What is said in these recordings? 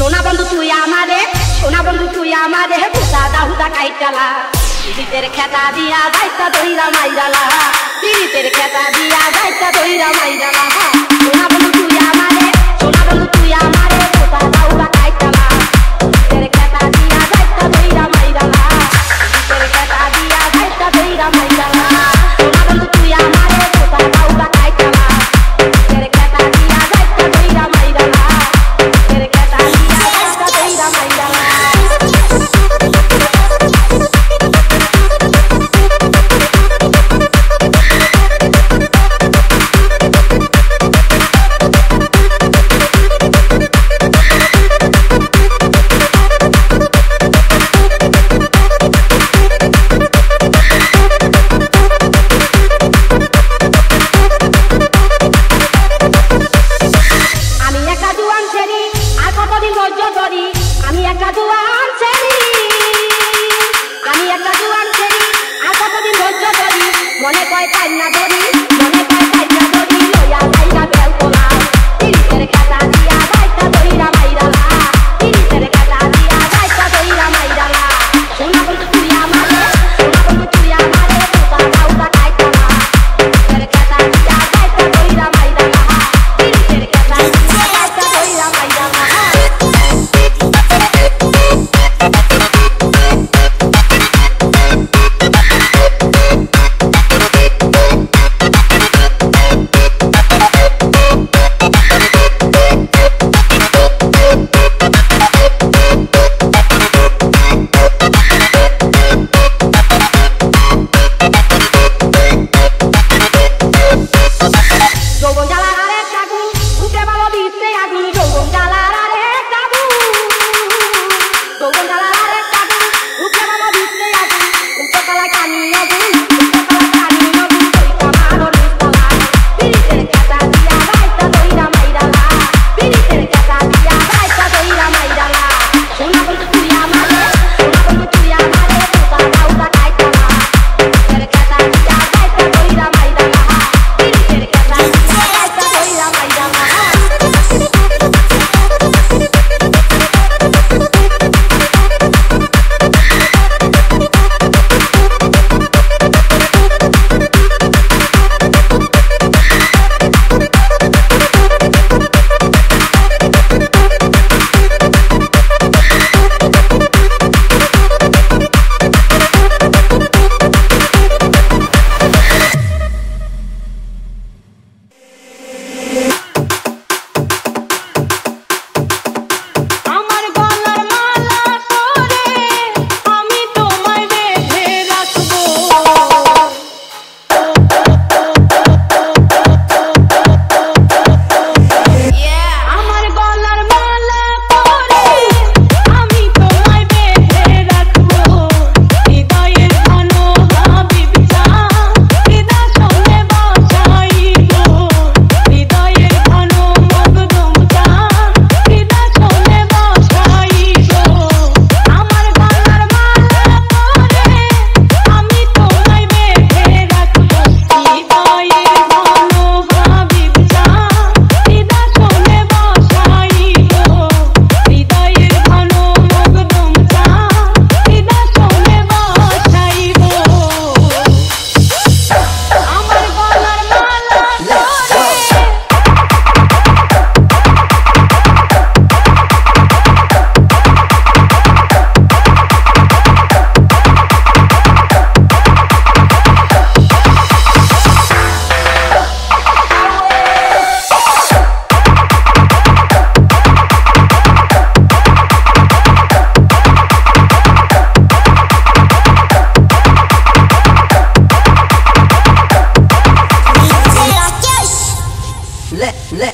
সোনা বন্ধু তুই আমারে ভুতা দাহুদা কাইটালা পিরিতের খেতা দিয়া যাইতা দইরা মাইরালা পিরিতের খেতা দিয়া যাইতা দইরা মাইরালা সোনা বন্ধু তুই আমারে ভুতা দাহুদা কাইটালা পিরিতের খেতা দিয়া যাইতা দইরা মাইরালা পিরিতের খেতা দিয়া যাইতা দইরা মাইরালা সোনা বন্ধু তুই আমারে ভুতা দাহুদা কাইটালা পিরিতের খেতা দিয়া যাইতা দইরা মাইরালা পিরিতের খেতা দিয়া যাইতা দইরা মাইরালা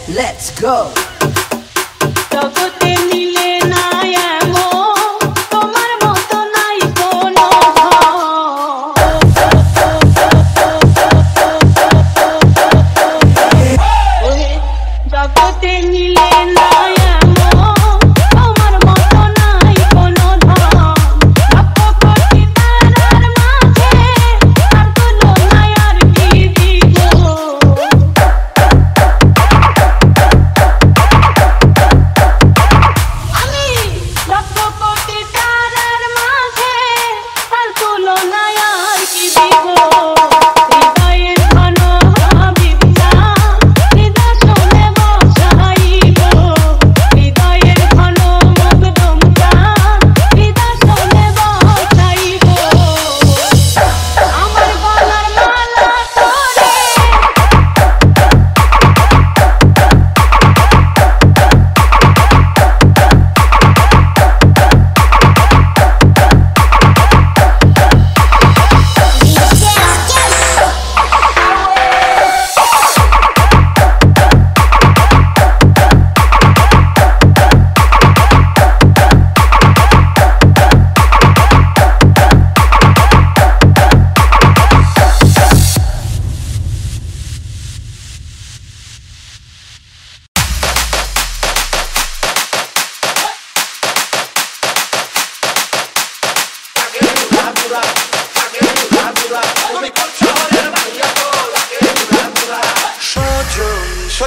Let's go. আমি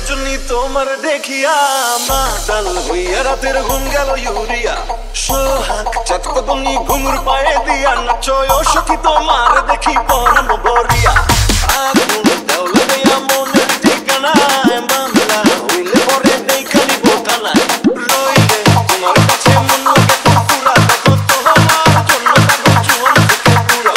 রজনী তোমার দেখিয়া মাতাল হইয়া রাতের ঘুম গেল ইউরিয়া সোহাগ চাঁদ কদমনি ঘুমুর পায়ে দিয়া নাচো ও সখী তোমার দেখি পরানো বরিয়া আগুন দেওলা দেয়া মনের ঠিকানায় বাংলা হইলে পরে নেই খালি বোতানায় রইলে তোমার কাছে মন লাগে ফুরফুরা দেখো তোমার জন্য কাগজ জুয়ান থেকে পুরা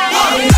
Bye.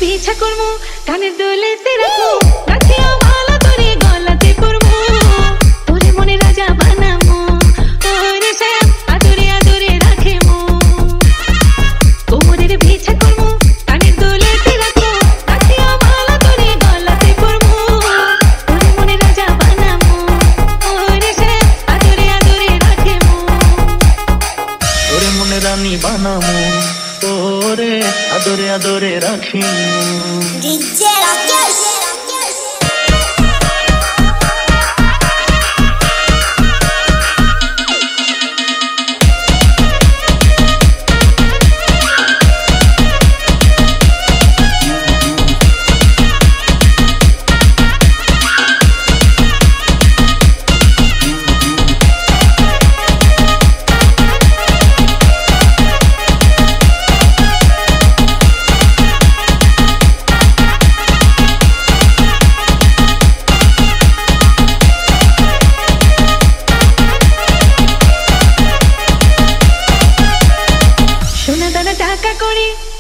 বিছা করমু কানের দুলেতে রাখো রাখিয়া ভালো তোরে গলাতে পরমু তোরে মনে রাজা বানামু ওরে শ্যাম আদরে আদরে রাখেমু কোমরের বিছা করমু কানের দুলেতে রাখো রাখিয়া ভালো তোরে গলাতে পরমু তোরে মনে রাজা বানামু ওরে শ্যাম আদরে আদরে রাখেমু তোরে মনে রানী বানামু তোরে আদরে আদরে রাখি DJ Rakesh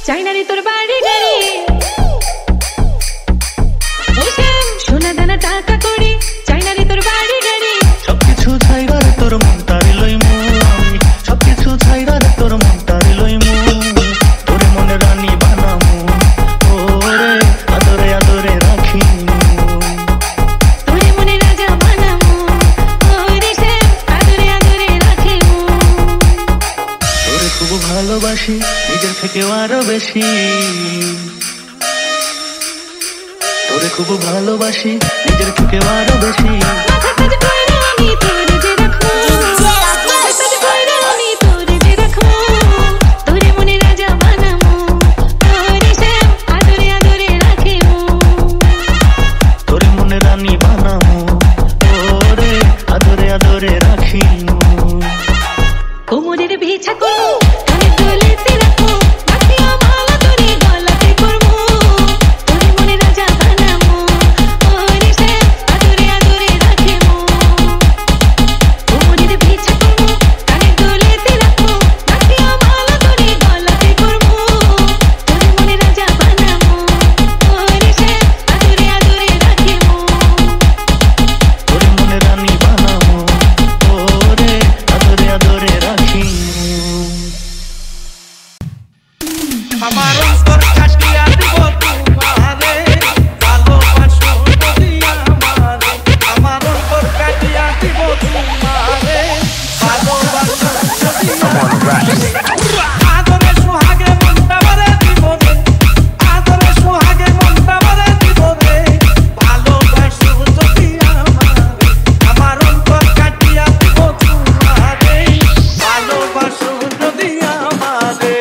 চাইনারে তোর বাড়ি গাড়ি সোনা দানা টাকা করি চাইনারে তোর বাড়ি গাড়ি সবকিছু ছাইরার তোর মনটারে লইমু আমি সবকিছু ছাইরার তোর মনটারে লইমু তোরে মনে রানী বানামু ওরে আদরে আদরে রাখি তোরে মনে রাজা বানামু ওরে শ্যাম আদরে আদরে রাখিমু তোরে খুব ভালোবাসি নিজের থেকেও আরো বেশি তোরে খুব ভালোবাসি নিজের থেকেও আরো বেশি মাথা কাজ কইরা আমি তোরে যে রাখমু মাথা কাজ কইরা আমি তোরে যে রাখমু তোরে মনে রাজা বানামু ওরে শ্যাম আদরে আদরে রাখিমু তোরে মনে রানী বানামু ওরে আদরে আদরে রাখি কোমরের বিছা করমু কানের দুলেতে রাখো রাখিয়া ভালো তোরে গলাতে পরমু তোরে মনে রাজা বানামু ওরে শ্যাম আদরে আদরে রাখিমু কোমরের বিছা করমু কানের দুলেতে রাখো রাখিয়া ভালো তোরে গলাতে পরমু তোরে মনে রাজা বানামু ওরে শ্যাম আদরে আদরে রাখিমু তোরে মনে রানী বানামু ওরে আদরে আদরে রাখি আমার অন্তর কাটিয়া দিব তোমারে ভালোবাসো যদি আমারে আমার অন্তর কাটিয়া দিব তোমারে ভালোবাসো যদি আদরে সোহাগে মনটা ভরে দিব রে আদরে সোহাগে মনটা ভরে দিব রে ভালোবাসো যদি আমারে আমার অন্তর কাটিয়া দিব তোমারে ভালোবাসো যদি আমারে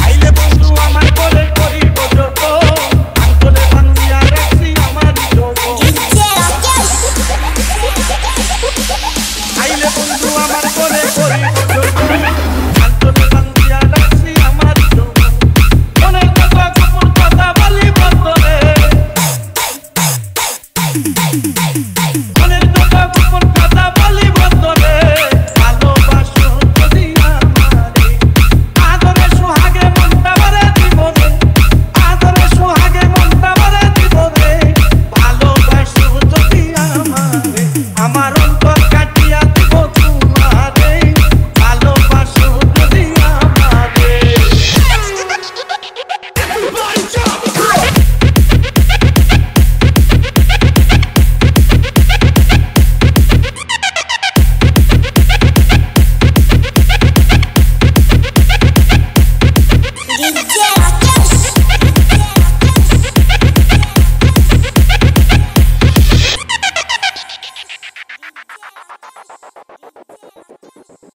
আইলে বন্ধু আমার করে করিব যত আঙ্গুলে বান্ধিয়া রাখছি আমার যত DJ Rakesh আইলে বন্ধু আমার করে করিব যত আঙ্গুলে বান্ধিয়া রাখছি আমার যত অনেক কথা গোপন কথা বলিব তোরে